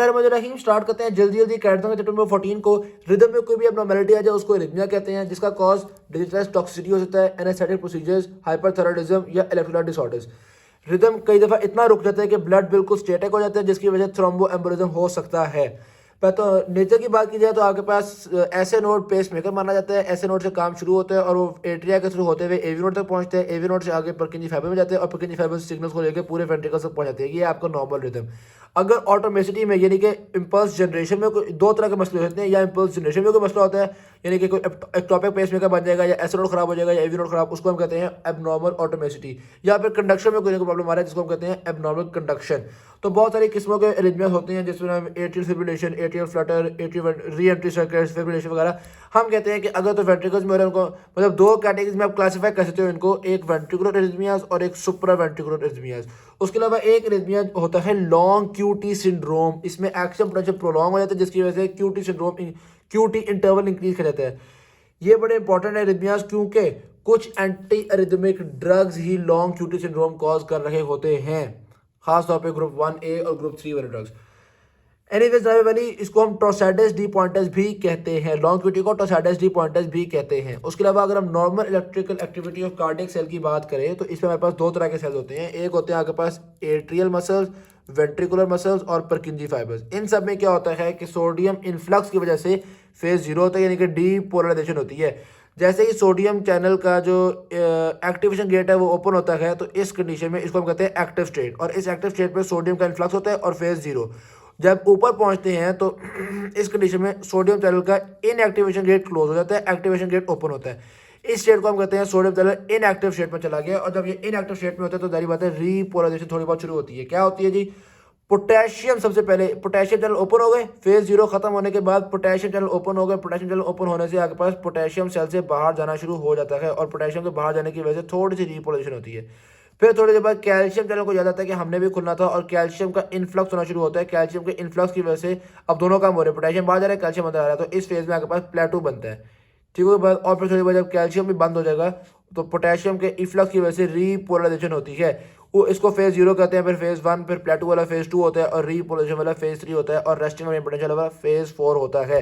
रहीम start करते हैं जल्दी जल्दी। कहते हैं चैप्टर नंबर 14 को रिदम में कोई भी एब्नॉर्मैलिटी आ जाए उसको एरिथमिया कहते हैं, जिसका कॉज डिजिटलाइज टॉक्सिसिटी हो सकता है, एनेस्थेटिक प्रोसीजर्स, हाइपरथायराइडिज्म या इलेक्ट्रोलाइट डिसऑर्डर्स। रिदम कई दफ़ा इतना रुक जाता है कि ब्लड बिल्कुल स्टैटिक हो जाता है, जिसकी वजह से थ्रोम्बो एम्बोलिज्म हो सकता है। पर तो नेचर की बात की जाए तो आपके पास ऐसे नोड पेस मेकर माना जाता है। ऐसे नोड से काम शुरू होता है और वो एट्रिया के थ्रू होते हुए एवी नोड तक पहुंचते हैं। एवी नोड से आगे परकिंजी फाइबर में जाते हैं और परकिंजी फाइबर सिग्नल्स को लेकर पूरे वेंट्रिकल तक पहुंच जाते हैं। ये आपका नॉर्मल रिदम। अगर ऑटोमेसिटी में यानी कि इम्पल्स जनरेशन में कोई दो तरह के मसले होते हैं, या इम्पल्स जनरेशन में कोई मसला होता है यानी कि कोई एक्टोपिक पेस मेकर बन जाएगा या ऐसे नोड खराब हो जाएगा या एवी नोड खराब, उसको हम कहते हैं एबनॉर्मल ऑटोमेसिटी। या फिर कंडक्शन में कोई प्रॉब्लम आ रहा है जिसको हम कहते हैं एबनॉर्मल कंडक्शन। तो बहुत सारी किस्मों के अरेंजमेंट होते हैं जिसमें हम atrial fibrillation, atrial Flutter, atrial re entry circuits, fibrillation वगैरह। हम कहते हैं कि अगर तो वेंट्रिकल्स में हो रहे हैं उनको, मतलब दो कैटेगरीज में आप क्लासीफाई कर सकते हो इनको, एक वेंट्रिकुलर एरिथमियाज और एक सुप्रा वेंट्रिकुलर एरिथमियाज। उसके अलावा एक एरिथमिया होता है लॉन्ग क्यूटी सिंड्रोम। इसमें एक्शन पोटेंशियल प्रोलॉन्ग हो जाता है जिसकी वजह से QT syndrome, QT interval increase कर जाता है। ये बड़े इंपॉर्टेंट है एरिथमियाज क्योंकि कुछ एंटी एरिथमिक ड्रग्स ही लॉन्ग क्यूटी सिंड्रोम कॉज कर रहे होते हैं, खासतौर पे ग्रुप 1A और ग्रुप 3 वाले ड्रग्स। एनीवेज वाली इसको हम टोसाइडस डी पॉइंटस भी कहते हैं, लॉन्ग क्यूटी को टोसाइडस डी पॉइंटस भी कहते हैं। उसके अलावा अगर हम normal electrical activity of cardiac cell की बात करें तो इसमें हमारे पास दो तरह के सेल्स होते हैं। एक होते हैं आपके पास एट्रियल मसल्स, वेंट्रिकुलर मसल्स और परकिंजी फाइबर्स। इन सब में क्या होता है कि सोडियम इन्फ्लक्स की वजह से फेज जीरो होता है यानी कि डीपोलराइजेशन होती है। जैसे ही सोडियम चैनल का जो एक्टिवेशन गेट है वो ओपन होता है तो इस कंडीशन में इसको हम कहते हैं एक्टिव स्टेट, और इस एक्टिव स्टेट में सोडियम का इन्फ्लक्स होता है और फेज जीरो। जब ऊपर पहुंचते हैं तो इस कंडीशन में सोडियम चैनल का इनएक्टिवेशन गेट क्लोज हो जाता है, एक्टिवेशन गेट ओपन होता है। इस स्टेट को हम कहते हैं सोडियम चैनल इनएक्टिव स्टेट में चला गया। और जब ये इनएक्टिव स्टेट में होता है तो जारी बात है रीपोलराइजेशन थोड़ी बहुत शुरू होती है। क्या होती है जी? पोटेशियम सबसे पहले, पोटेशियम चैनल ओपन हो गए, फेज जीरो खत्म होने के बाद पोटेशियम चैनल ओपन हो गए। पोटेशियम चैनल ओपन होने से आपके पास पोटेशियम सेल से बाहर जाना शुरू हो जाता है और पोटेशियम के बाहर जाने की वजह से थोड़ी सी रीपोलराइजेशन होती है। फिर थोड़ी देर बाद कैल्शियम चैनल को याद आता है कि हमने भी खुलना था और कैल्शियम का इन्फ्लक्स होना शुरू होता है। कैल्शियम के इन्फ्लक्स की वजह से अब दोनों काम हो रहे हैं, पोटेशियम बाहर जा रहा है, कैल्शियम अंदर आ रहा है। तो इस फेज में आपके पास प्लेटो बनता है, ठीक है। बाद और फिर थोड़ी देर जब कैल्शियम भी बंद हो जाएगा तो पोटेशियम के इफ्लक्स की वजह से रीपोलराइजेशन होती है। वो इसको फेज जीरो कहते हैं, फिर फेज 1, फिर प्लेटो वाला फेज 2 होता है और रीपोलराइजेशन वाला फेज 3 होता है और रेस्टिंग पोटेंशियल वाला फेज 4 होता है।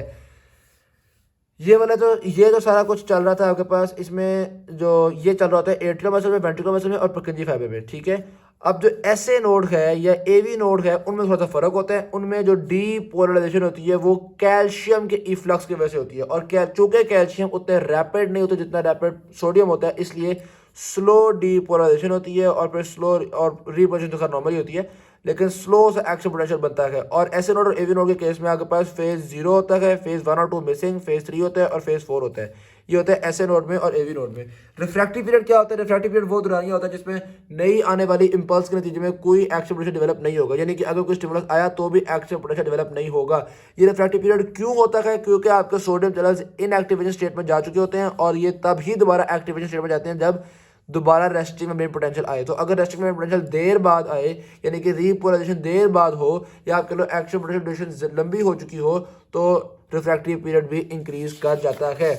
ये जो सारा कुछ चल रहा था आपके पास, इसमें जो ये चल रहा होता है एट्रियल मसल में, वेंट्रिकुलर मसल में और परकिंजी फाइबर में, ठीक है। अब जो एसए नोड है या एवी नोड है उनमें थोड़ा सा फर्क होता है। उनमें जो डीपोलराइजेशन होती है वो कैल्शियम के इफ्लक्स की वजह से होती है, और चूंकि कैल्शियम उतने रैपिड नहीं होते जितना रैपिड सोडियम होता है, इसलिए स्लो डीपोलराइजेशन होती है और फिर स्लो और रीपोलराइजेशन तो खैर नॉर्मल ही होती है, लेकिन स्लो से एक्शन पोटेंशियल बनता है। और एसए नोड और एवी नोड के केस में आपके पास फेज जीरो होता है, फेज 1 और 2 मिसिंग, फेज 3 होता है और फेज 4 होता है। ये होता है एसए नोड में और एवी नोड में। रिफ्रैक्टिव पीरियड क्या होता है? रिफ्रैक्टिव पीरियड वो दौरानिया होता है जिसमें नई आने वाली इंपल्स के नतीजे में कोई एक्शन पोटेंशियल डेवलप नहीं होगा, यानी कि अगर कोई स्टिमुलस आया तो भी एक्शन पोटेंशियल डेवलप नहीं होगा। ये रिफ्रैक्टिव पीरियड क्यों होता है? क्योंकि आपके सोडियम चैनल्स इनएक्टिवेशन स्टेट में जा चुके होते हैं और ये तब ही दोबारा एक्टिवेशन स्टेट में जाते हैं जब दोबारा रेस्टिंग मेम्ब्रेन पोटेंशियल आए। तो अगर रेस्टिंग मेम्ब्रेन पोटेंशियल देर बाद आए, यानी कि रीपोलराइजेशन देर बाद हो, या आपके लो एक्शन पोटेंशियल ड्यूरेशन लंबी हो चुकी हो, तो रिफ्रैक्टिव पीरियड भी इंक्रीज कर जाता है।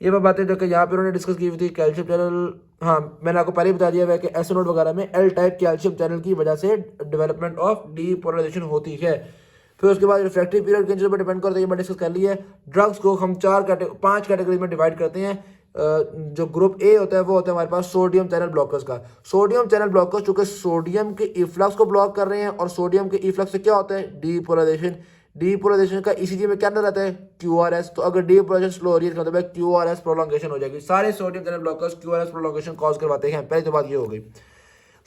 ये मैं बातें जो कि यहाँ पे उन्होंने डिस्कस की हुई थी। कैल्शियम चैनल, हाँ मैंने आपको पहले ही बता दिया है कि एसए नोड वगैरह में एल टाइप कैल्शियम चैनल की वजह से डेवलपमेंट ऑफ डीपोलराइजेशन होती है। फिर उसके बाद रिफ्रैक्टिव पीरियड किन चीज़ों पर डिपेंड करता है, ये मैं डिस्कस कर लिया है। ड्रग्स को हम 5 कैटेगरी में डिवाइड करते हैं। जो ग्रुप ए होता है वो होता है हमारे पास सोडियम चैनल ब्लॉकर्स का। सोडियम चैनल ब्लॉकर्स चूंकि सोडियम के इफ्लक्स को ब्लॉक कर रहे हैं, और सोडियम के इफ्लक्स से क्या होता है? डीपोलराइजेशन। डीपोलराइजेशन का ईसीजी में क्या अंदर रहता है? क्यूआरएस। तो अगर डीपोलराइजेशन स्लो हो रही है मतलब है क्यूआरएस प्रोलॉन्गेशन हो जाएगी। सारे sodium channel blockers QRS prolongation cause करवाते हैं। पहली तो बात ये हो गई।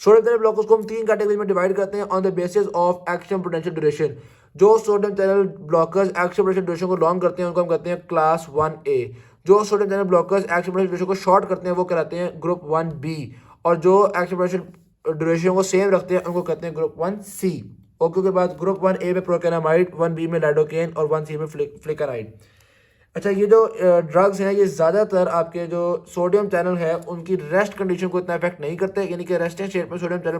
सोडियम चैनल ब्लॉकर्स को हम 3 कैटेगरी में डिवाइड करते हैं on the basis of action potential duration. जो sodium channel blockers action potential duration को लॉन्ग करते हैं उनको हम कहते हैं क्लास 1A। जो sodium channel blockers action potential duration को शॉर्ट करते हैं वो कहलाते हैं ग्रुप 1B। और जो एक्शन पोटेंशियल ड्यूरेशन को सेम रखते हैं उनको कहते हैं ग्रुप 1C। ओके के बाद ग्रुप 1A में प्रोकेनामाइड, 1B में लाइडोकेन और 1C में फ्लिकराइड। अच्छा, ये जो ड्रग्स हैं ये ज़्यादातर आपके जो सोडियम चैनल है उनकी रेस्ट कंडीशन को इतना इफेक्ट नहीं करते, यानी कि रेस्टिंग स्टेट में सोडियम चैनल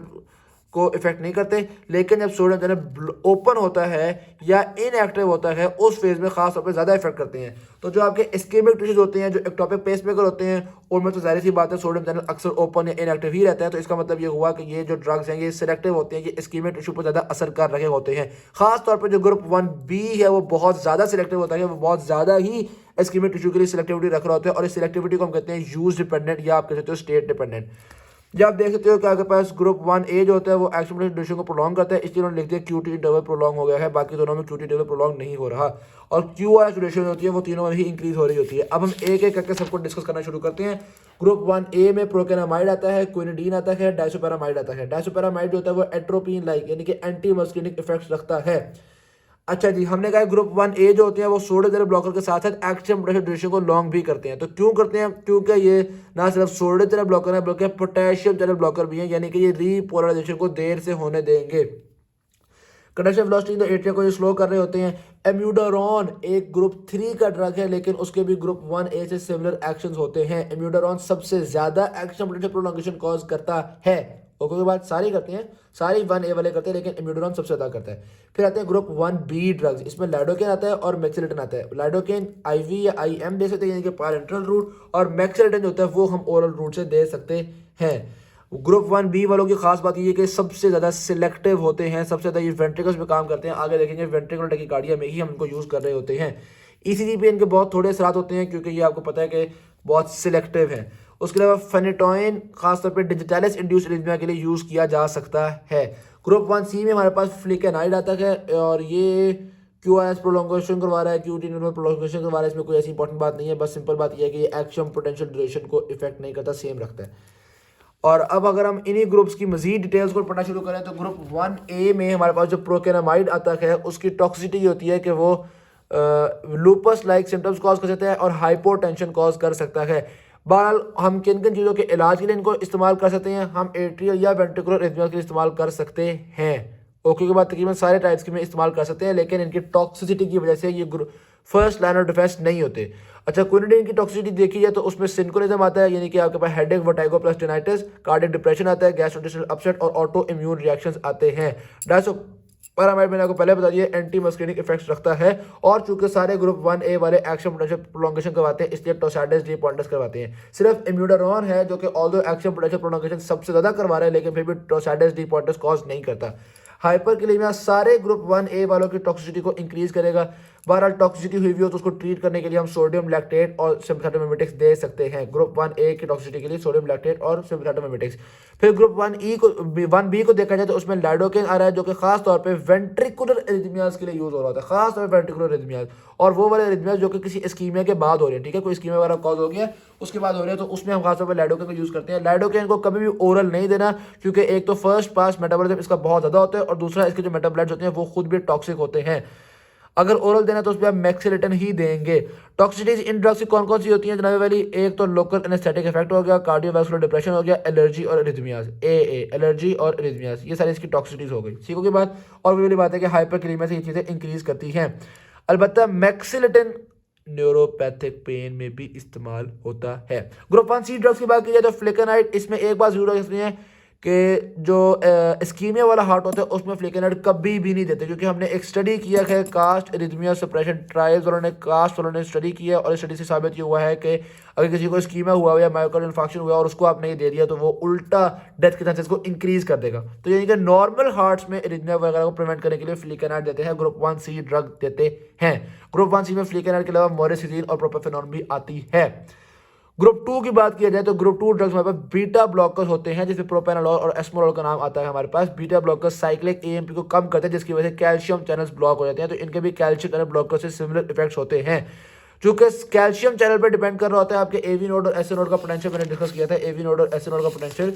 को इफेक्ट नहीं करते, लेकिन जब सोडियम चैनल ओपन होता है या इनएक्टिव होता है उस फेज में खास तौर पे ज़्यादा इफेक्ट करते हैं। तो जो आपके इस्केमिक टिश्यूज होते हैं, जो एक्टोपिक पेसमेकर होते हैं, उनमें तो जाहिर सी बात है सोडियम चैनल अक्सर ओपन या इनएक्टिव ही रहता है। तो इसका मतलब ये हुआ कि ये जो ड्रग्स हैं ये सिलेक्टिव होते हैं, ये इस्केमिक टिश्यू पर ज़्यादा असर कर रहे होते हैं। खास तौर पर जो ग्रुप 1B है वो बहुत ज़्यादा सिलेक्टिव होता है, वो बहुत ज़्यादा ही इस्केमिक टिश्यू के लिए सिलेक्टिविटी रख रहा होता है, और इस सिलेक्टिविटी को हम कहते हैं यूज डिपेंडेंट या आप कह सकते हो स्टेट डिपेंडेंट। जब आप देख सकते हो कि आपके पास ग्रुप 1A जो होता है वो एक्शन पोटेंशियल ड्यूरेशन को प्रोलॉन्ग करता है, इसलिए उन्होंने लिख दिया QT इंटरवल प्रोलॉन्ग हो गया है, बाकी दोनों में QT इंटरवल प्रोलॉन्ग नहीं हो रहा। और QRS ड्यूरेशन होती है वो तीनों में ही इंक्रीज हो रही होती है। अब हम एक एक करके सबको डिस्कस करना शुरू करते हैं। ग्रुप 1A में प्रोकेनामाइड आता है, क्विनिडीन आता है, डाइसोपैरामाइड आता है। डाइसोपैरामाइड जो होता है वो एट्रोपिन लाइक यानी कि एंटी मस्कुलिनिक इफेक्ट्स रखता है। अच्छा जी, हमने कहा ग्रुप 1A जो होते हैं वो सोडियम चैनल ब्लॉकर के साथ साथ एक्शन पोटेंशियल ड्यूरेशन को लॉन्ग भी करते हैं। तो क्यों करते हैं? क्योंकि ये ना सिर्फ सोडियम चैनल ब्लॉकर है बल्कि पोटेशियम चैनल ब्लॉकर भी है, यानी कि ये रीपोलराइजेशन को देर से होने देंगे। कंडक्शन वेलोसिटी तो एट्रिया को ये स्लो कर रहे होते हैं। एम्यूडारॉन एक ग्रुप 3 का ड्रग है, लेकिन उसके भी ग्रुप 1A से सिमिलर एक्शंस होते हैं। एम्यूडारॉन सबसे ज्यादा एक्शन पोटेंशियल प्रोलॉन्गेशन कॉज करता है। ओके के बाद सारी करते हैं, सारी 1A वाले करते हैं, लेकिन एम्यूडारॉन सबसे ज्यादा करता है। फिर आते हैं ग्रुप 1B ड्रग्स, इसमें लाइडोकेन आता है और मैक्सिलेटन आता है। लाइडोकेन IV या IM दे सकते हैं यानी कि पैरेंटल रूट, और मैक्सिलेटन जो होता है वो हम ओरल रूट से दे सकते हैं। ग्रुप 1B वालों की खास बात ये है कि सबसे ज़्यादा सिलेक्टिव होते हैं, सबसे ज़्यादा ये वेंट्रिकल्स में काम करते हैं। आगे देखेंगे वेंट्रिकुलर टैकिकार्डिया में ही हम इनको यूज़ कर रहे होते हैं। ECG पे इनके बहुत थोड़े असरात होते हैं क्योंकि ये आपको पता है कि बहुत सिलेक्टिव हैं। उसके अलावा फेनेटोइन खासतौर पे डिजिटालिस इंड्यूस्ड एरिथमिया के लिए यूज़ किया जा सकता है। ग्रुप 1C में हमारे पास फ्लिकेनाइड आता है और ये QRS प्रोलॉन्गेशन करवा रहा है, QT इंटरवल प्रोलॉन्गेशन करवा रहा है। इसमें कोई ऐसी इंपॉर्टेंट बात नहीं है, बस सिंपल बात यह है कि ये एक्शन पोटेंशियल ड्यूरेशन को इफेक्ट नहीं करता, सेम रखता है। और अब अगर हम इन्हीं ग्रुप्स की मजीद डिटेल्स को पढ़ना शुरू करें तो ग्रुप 1A में हमारे पास जो प्रोकेनामाइड आता है उसकी टॉक्सिसिटी होती है कि वो लूपस लाइक सिम्टम्स कॉज कर सकता है और हाइपोटेंशन कॉज कर सकता है। बहरहाल हम किन किन चीज़ों के इलाज के लिए इनको इस्तेमाल कर सकते हैं? हम एट्रियल या वेंट्रिकुलर एरिथमिया के लिए इस्तेमाल कर सकते हैं। ओके के बाद तकरीबन सारे टाइप्स के में इस्तेमाल कर सकते हैं, लेकिन इनकी टॉक्सिसिटी की वजह से ये फर्स्ट लाइन ऑफ डिफेंस नहीं होते। अच्छा, क्विनिडीन की टॉक्सिसिटी देखी जाए तो उसमें सिंक्रोनिज्म आता है, यानी कि आपके पास headache, vertigo plus tinnitus, cardiac depression आता है, गैस्ट्रोइंटेस्टाइनल अपसेट और ऑटो इम्यून रिएक्शंस आते हैं। डाइसोपैरामाइड मैंने आपको पहले बता दिया एंटी मस्कुलिनिक इफेक्ट्स रखता है, और चूंकि सारे ग्रुप 1A वाले एक्शन पोटेंशियल प्रोलॉन्गेशन करवाते हैं इसलिए टोसाइडस डी पॉइंटर्स करवाते हैं। सिर्फ इम्यूडारॉन है जो कि ऑल्दो एक्शन पोटेंशियल प्रोलॉन्गेशन सबसे ज्यादा करवा रहा है, लेकिन फिर भी टोसाइडस डी पॉइंटर्स कॉज नहीं करता। हाइपरकैलेमिया सारे ग्रुप 1A वालों की टॉक्सिसिटी को इंक्रीज करेगा। बहरहाल टॉक्सिसिटी हुई भी हो तो उसको ट्रीट करने के लिए हम सोडियम लैक्टेट और सिम्पथेटोमिमेटिक्स दे सकते हैं। ग्रुप 1A की टॉक्सिसिटी के लिए सोडियम लैक्टेट और सिम्पथेटोमिमेटिक्स। फिर ग्रुप 1B को देखा जाए तो उसमें लाइडोकेन आ रहा है जो कि खास तौर पे वेंट्रिकुलर एरिथमियाज के लिए यूज हो रहा होता है, खास तौर पे वेंट्रिकुलर एरिथमियाज, और वो वाले एरिथमियाज जो कि किसी इस्कीमिया के बाद हो रहे हैं। ठीक है, कोई इस्कीमिया वगैरह कॉज हो गया उसके बाद हो रहे हैं, तो उसमें हम खास तौर पर लाइडोकेन को यूज करते हैं। लाइडोकेन को कभी भी ओरल नहीं देना, क्योंकि एक तो फर्स्ट पास मेटाबॉलिज्म इसका बहुत ज्यादा होता है और दूसरा इसके जो मेटाबॉलाइट्स होते हैं वो खुद भी टॉक्सिक होते हैं। अगर ओरल देना तो उसमें आप मैक्सिलेटन ही देंगे। टॉक्सिसिटीज इन ड्रग्स की कौन कौन सी होती हैं जनाब वाली? एक तो लोकल एनेस्थेटिक इफेक्ट हो गया, कार्डियोवैस्कुलर डिप्रेशन हो गया, एलर्जी और एरिथमियाज, AA एलर्जी और एरिथमियाज, ये सारी इसकी टॉक्सिसिटीज हो गई। ठीक होगी बात। और वाली बात है कि हाइपरकैलेमिया से ये चीज़ें इंक्रीज करती हैं। अलबत्ता मैक्सिलेटन न्यूरोपैथिक पेन में भी इस्तेमाल होता है। ग्रुप 1C ड्रग्स की बात की जाए तो फ्लेकेनाइड, इसमें एक बात जरूर रखनी है कि जो इस्कीमिया वाला हार्ट होता है उसमें फ्लेकेनाइड कभी भी नहीं देते, क्योंकि हमने एक स्टडी किया है कास्ट एरिथमिया सप्रेशन ट्रायल्स, उन्होंने कास्ट वालों ने स्टडी किया और इस स्टडी से साबित ये हुआ है कि अगर किसी को इस्कीमिया हुआ या मायोकार्डियल इन्फार्क्शन हुआ और उसको आपने ये दे दिया तो वो उल्टा डेथ के चांसेस को इंक्रीज कर देगा। तो यानी कि नॉर्मल हार्ट्स में एरिथमिया वगैरह को प्रिवेंट करने के लिए फ्लेकेनाइड देते हैं, ग्रुप 1C ड्रग देते हैं। ग्रुप 1C में फ्लेकेनाइड के अलावा मोरेसिलिन और प्रोपेफेनॉन भी आती है। ग्रुप 2 की बात किया जाए तो ग्रुप 2 ड्रग्स हमारे पास बीटा ब्लॉकर्स होते हैं, जिसमें प्रोपेनोलॉल और एस्मोलॉल का नाम आता है हमारे पास। बीटा ब्लॉकर्स साइक्लिक AMP को कम करते हैं, जिसकी वजह से कैल्शियम चैनल्स ब्लॉक हो जाते हैं, तो इनके भी कैल्शियम चैनल ब्लॉकर से सिमिलर इफेक्ट्स होते हैं। चूंकि कैल्शियम चैनल पर डिपेंड कर रहा होता है आपके AV नोड और SN नोड का पोटेंशियल, मैंने डिस्कस किया था AV नोड और SN नोड का पोटेंशियल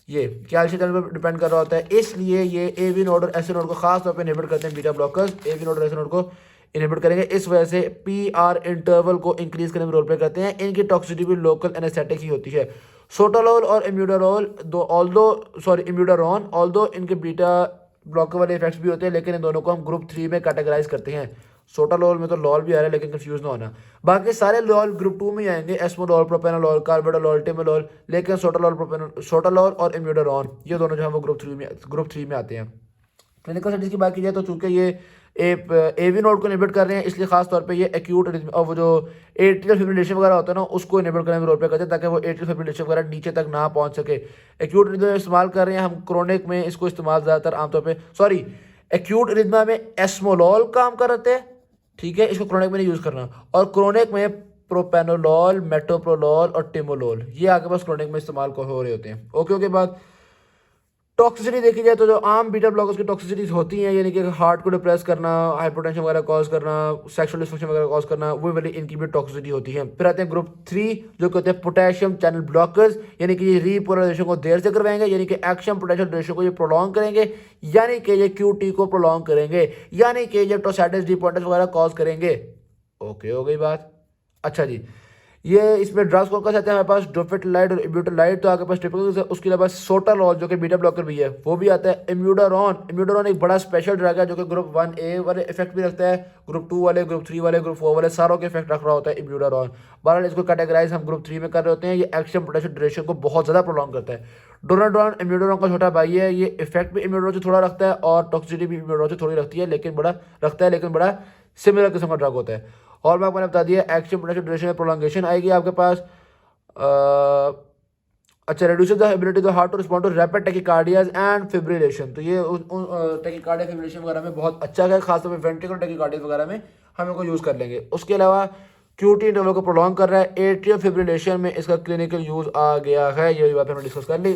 ये कैल्शियम चैनल पर डिपेंड कर रहा होता है, इसलिए ये AV नोड और SN नोड को खास तौर पर इनहिबिट करते हैं। बीटा ब्लॉकर्स AV नोड और SN नोड को इनहिबिट करेंगे, इस वजह से PR इंटरवल को इंक्रीज करने में रोल प्ले करते हैं। इनकी टॉक्सिसिटी भी लोकल एनेस्थेटिक ही होती है। सोटालोल और इम्यूडारॉन ऑल्दो इनके बीटा ब्लॉकर वाले इफेक्ट्स भी होते हैं, लेकिन इन दोनों को हम ग्रुप 3 में कैटेगराइज करते हैं। सोटालोल में तो लॉल भी आ रहा है, लेकिन कंफ्यूज ना होना। बाकी सारे लॉल ग्रुप 2 में ही आएंगे, एस्मोलॉल, प्रोपेनोलॉल, कार्बेडोलॉल, टिमोलॉल, लेकिन सोटालॉल और इम्यूडोरॉन ये दोनों जो है वो ग्रुप 3 में आते हैं। क्लिनिकल स्टडीज की बात की जाए तो चूंकि ये एवी नोड को इनहिबिट कर रहे हैं, इसलिए खास तौर पे ये एक्यूट और वो जो एट्रियल फिब्रिलेशन वगैरह होता है ना, उसको इनहिबिट करने में रोल प्ले करते हैं, ताकि वो एट्रियल फिब्रिलेशन वगैरह नीचे तक ना पहुंच सके। एक्यूट रिदम इस्तेमाल कर रहे हैं हम, क्रोनिक में इसको इस्तेमाल ज़्यादातर आमतौर पर, सॉरी, एक्यूट रिदमा में एस्मोलॉल काम करते हैं, ठीक है, इसको क्रोनिक में नहीं यूज़ करना। और क्रोनिक में प्रोपेनोलॉल, मेटोप्रोलॉल और टिमोलॉल ये आपके पास क्रोनिक में इस्तेमाल हो रहे होते हैं। ओके बाद टॉक्सिसिटी देखी जाए तो जो आम बीटा ब्लॉकर्स की टॉक्सिसिटीज होती हैं, यानी कि हार्ट को डिप्रेस करना, हाइपरटेंशन वगैरह कॉज करना, सेक्सुअल डिस्फंक्शन वगैरह कॉज करना, वो वाली इनकी भी टॉक्सिसिटी होती है। फिर आते हैं ग्रुप 3 जो कहते हैं पोटेशियम चैनल ब्लॉकर्स, यानी कि ये रीपोलराइजेशन को देर से करवाएंगे, यानी कि एक्शन पोटेंशियल रेशियो को ये प्रोलॉन्ग करेंगे, यानी कि ये QT को प्रोलॉन्ग करेंगे, यानी कि ये टोसाइटिस डिपोर्टेंस वगैरह कॉज करेंगे। ओके हो गई बात। अच्छा जी, ये इसमें ड्रग्स कौन कौन से आते हैं हमारे पास, डोफेटलाइड और इब्यूटालाइड तो आपके पास ट्रिपल है। उसके अलावा सोटालॉल जो कि बीटा ब्लॉकर भी है वो भी आता है। इम्यूडारॉन एक बड़ा स्पेशल ड्रग है जो कि ग्रुप 1A वाले इफेक्ट भी रखता है, ग्रुप 2 वाले, ग्रुप 3 वाले, ग्रुप 4 वाले सारों के इफेक्ट रख रहा होता है इम्यूडारॉन। बहरहाल इसको कैटेगराइज हम ग्रुप 3 में कर रहे होते हैं। ये एक्शन पोटेंशियल ड्यूरेशन को बहुत ज़्यादा प्रोलॉन्ग करता है। डोनाड्रॉन इम्यूडारॉन का छोटा भाई है, ये इफेक्ट भी इम्यूडारॉन से थोड़ा रखता है और टॉक्सिसिटी भी इम्यूडारॉन से थोड़ी रखती है, लेकिन बड़ा सिमिलर किस्म का ड्रग होता है। और मैंने बता दिया एक्शन पोटेंशियल ड्यूरेशन में प्रोलॉन्गेशन आएगी आपके पास। अच्छा, reduces the ability the heart to respond to rapid tachycardias and fibrillation, तो ये टैकिकार्डिया फिब्रिलेशन वगैरह में बहुत अच्छा है, खासतौर पर वेंट्रिकुलर टैकिकार्डिया वगैरह में हम इनको यूज़ कर लेंगे। उसके अलावा QT इंटरवल को प्रोलॉन्ग कर रहा है। एट्रियल फिब्रिलेशन में इसका क्लिनिकल यूज़ आ गया है, ये बात हमने डिस्कस कर ली।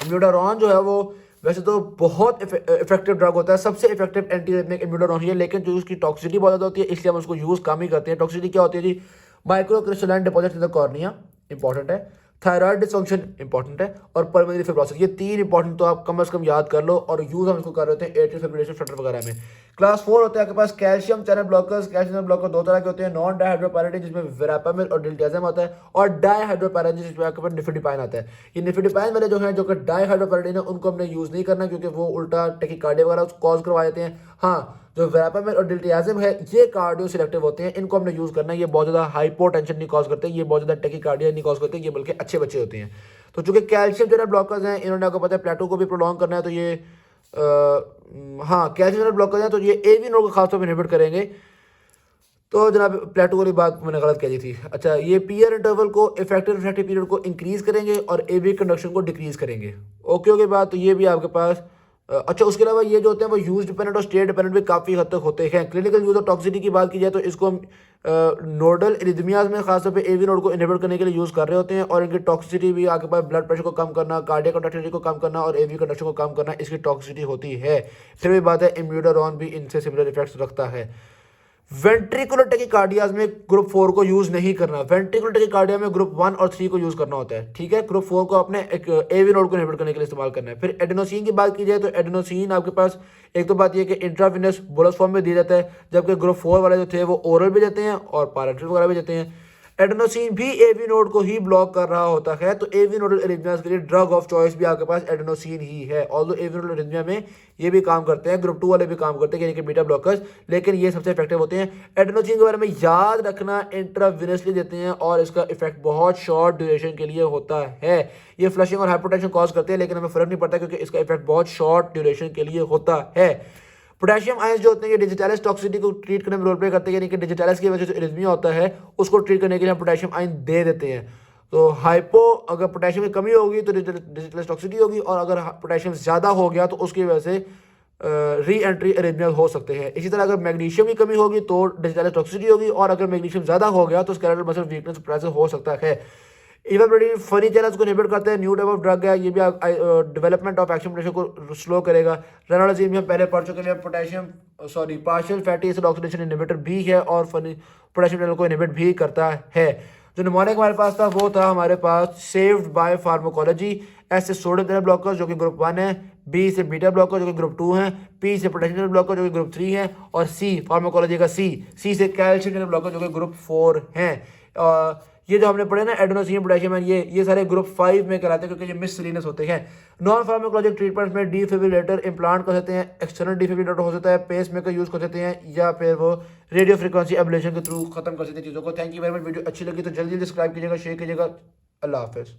इम्यूडारॉन जो है वो वैसे तो बहुत इफेक्टिव ड्रग होता है, सबसे इफेक्टिव एंटी एरिथमिक इम्यूडारॉन ही है, लेकिन जो उसकी टॉक्सिसिटी बहुत ज़्यादा होती है, इसलिए हम उसको यूज़ कम ही करते हैं। टॉक्सिसिटी क्या होती है जी, microcrystalline deposit in the cornea important है, थायराइड डिसफंक्शन इंपॉर्टेंट है, और पल्मोनरी फिब्रोसिस, ये 3 इंपॉर्टेंट तो आप कम से कम याद कर लो। और यूज़ हम इसको कर रहे होते हैं एट्रियल फिब्रिलेशन फ्लटर वगैरह में। क्लास 4 होता है आपके पास calcium channel blockers. Calcium channel blocker 2 तरह के होते हैं, नॉन डाइहाइड्रोपैराडिन जिसमें वेरापामिल और डिल्टियाज़म आता है, और डाइहाइड्रोपैराडिन जिसमें आपके पास निफिडिपाइन आता है। ये निफिडिपाइन वाले जो हैं, जो कि डाइहाइड्रोपैराडिन है, उनको हमने यूज़ नहीं करना क्योंकि वो उल्टा टैकिकार्डिया वगैरह कॉज करवा देते हैं। हाँ, जो वेरापामिल और डिल्टियाज़म है ये कार्डियो सिलेक्टिव होते हैं, इनको हमने यूज़ करना है। ये बहुत ज़्यादा हाइपोटेंशन नहीं कॉज करते, ये बहुत ज़्यादा टैकिकार्डिया नहीं कॉज करते, ये बल्कि अच्छे बच्चे होते हैं। तो चूंकि कैल्शियम चैनल ब्लॉकर्स हैं, इन्होंने आपको पता है प्लेटो को भी प्रोलॉन्ग करना है, तो ये हाँ कैल्शियम चैनल ब्लॉकर्स हैं, तो ये AV नोड को खासतौर पर इनहिबिट करेंगे। तो जनाब प्लेटो वाली बात मैंने गलत कह दी थी। अच्छा, ये पीयर इंटरवल को इफेक्टिव रिफ्रैक्टिव पीरियड को इंक्रीज करेंगे और AV कंडक्शन को डिक्रीज करेंगे। ओके बात, तो ये भी आपके पास अच्छा। उसके अलावा ये जो होते हैं वो यूज डिपेंडेंट और स्टेट डिपेंडेंट भी काफ़ी हद तक होते हैं। क्लिनिकल यूज और टॉक्सिसिटी की बात की जाए तो इसको हम नोडल इरिथमियाज में खासतौर पे AV नोड को इनहिबिट करने के लिए यूज़ कर रहे होते हैं, और इनकी टॉक्सिसिटी भी आपके पास ब्लड प्रेशर को कम करना, कार्डियक कंडक्टिविटी को कम करना और AV कंडक्शन को कम करना, इसकी टॉक्सिसिटी होती है। फिर भी बात है इम्यूडारॉन भी इनसे सिमिलर इफेक्ट्स रखता है। वेंट्रिकुलर टैकिकार्डियाज में ग्रुप 4 को यूज नहीं करना, वेंट्रिकुलर टैकिकार्डिया में ग्रुप 1 और 3 को यूज करना होता है, ठीक है। ग्रुप 4 को अपने एक AV नोड को इनहिबिट करने के लिए इस्तेमाल करना है। फिर एडेनोसिन की बात की जाए तो एडेनोसिन आपके पास एक तो बात यह कि इंट्राविनस बोलस फॉर्म में दिया जाता है, जबकि ग्रुप 4 वाले जो थे वो ओरल भी देते हैं और पैरेंटल वगैरह भी देते हैं। एडेनोसिन भी AV नोड को ही ब्लॉक कर रहा होता है, तो AV नोडल एरिथमियाज के लिए ड्रग ऑफ चॉइस भी आपके पास एडेनोसिन ही है। ऑल्दो AV नोडल एरिथमिया में ये भी काम करते हैं, ग्रुप 2 वाले भी काम करते हैं, यानी कि बीटा ब्लॉकर्स, लेकिन ये सबसे इफेक्टिव होते हैं। एडेनोसिन के बारे में याद रखना, इंट्राविनसली देते हैं और इसका इफेक्ट बहुत शॉर्ट ड्यूरेशन के लिए होता है। ये फ्लशिंग और हाइपोटेंशन कॉज करते हैं, लेकिन हमें फर्क नहीं पड़ता क्योंकि इसका इफेक्ट बहुत शॉर्ट ड्यूरेशन के लिए होता है। पोटेशियम आयंस जो होते हैं ये डिजिटलिस टॉक्सिसिटी को ट्रीट करने में रोल प्ले करते हैं, यानी कि डिजिटलिस की वजह से इरिथमिया होता है उसको ट्रीट करने के लिए हम पोटेशियम आयन दे देते हैं। तो अगर पोटेशियम की कमी होगी तो डिजिटलिस टॉक्सिसिटी होगी, और अगर पोटेशियम ज़्यादा हो गया तो उसकी वजह से री एंट्री इरिथमिया हो सकते हैं। इसी तरह अगर मैग्नीशियम की कमी होगी तो डिजिटलिस टॉक्सिसिटी होगी, और अगर मैग्नीशियम ज़्यादा हो गया तो स्केलेटल मसल वीकनेस प्रेजेंस हो सकता है। इवेब्रेटिन फनी चैनल्स को इनहिबिट करते हैं, न्यू टाइप ऑफ ड्रग है, ये भी डेवलपमेंट ऑफ एक्शन पोटेंशियल को स्लो करेगा। रेनाल्डाजीन भी हम पहले पढ़ चुके हैं, partial fatty acid oxidation inhibitor भी है और फनी पोटेशियम चैनल को इनहिबिट भी करता है। जो निमोनिक हमारे पास था वो था हमारे पास सेव्ड बाय फार्माकोलॉजी, ऐसे सोडियम चैनल ब्लॉकर्स जो कि ग्रुप 1 है, बी से बीटा ब्लॉकर जो कि ग्रुप 2 हैं, पी से पोटेंशियल ब्लॉकर जो कि ग्रुप 3 हैं, और सी फार्माकोलॉजी का सी से कैल्शियम चैनल ब्लॉकर जो कि ग्रुप 4 हैं। ये जो हमने पढ़े ना एडेनोसिन पोटेशियम एंड ये सारे ग्रुप 5 में कराते हैं क्योंकि ये मिससेलेनियस होते हैं। नॉन फार्माकोलॉजिक ट्रीटमेंट्स में डिफिब्रिलेटर इंप्लांट कर सकते हैं, एक्सटर्नल डिफिब्रिलेटर हो सकता है, पेस मेकर यूज कर सकते हैं, या फिर वो रेडियो फ्रिक्वेंसी एब्लेशन के थ्रू खत्म कर सकते हैं चीज़ों को। Thank you very much. Video अच्छी लगी तो जल्दी सब्सक्राइब कीजिएगा, शेयर कीजिएगा। अल्लाह हाफिज़।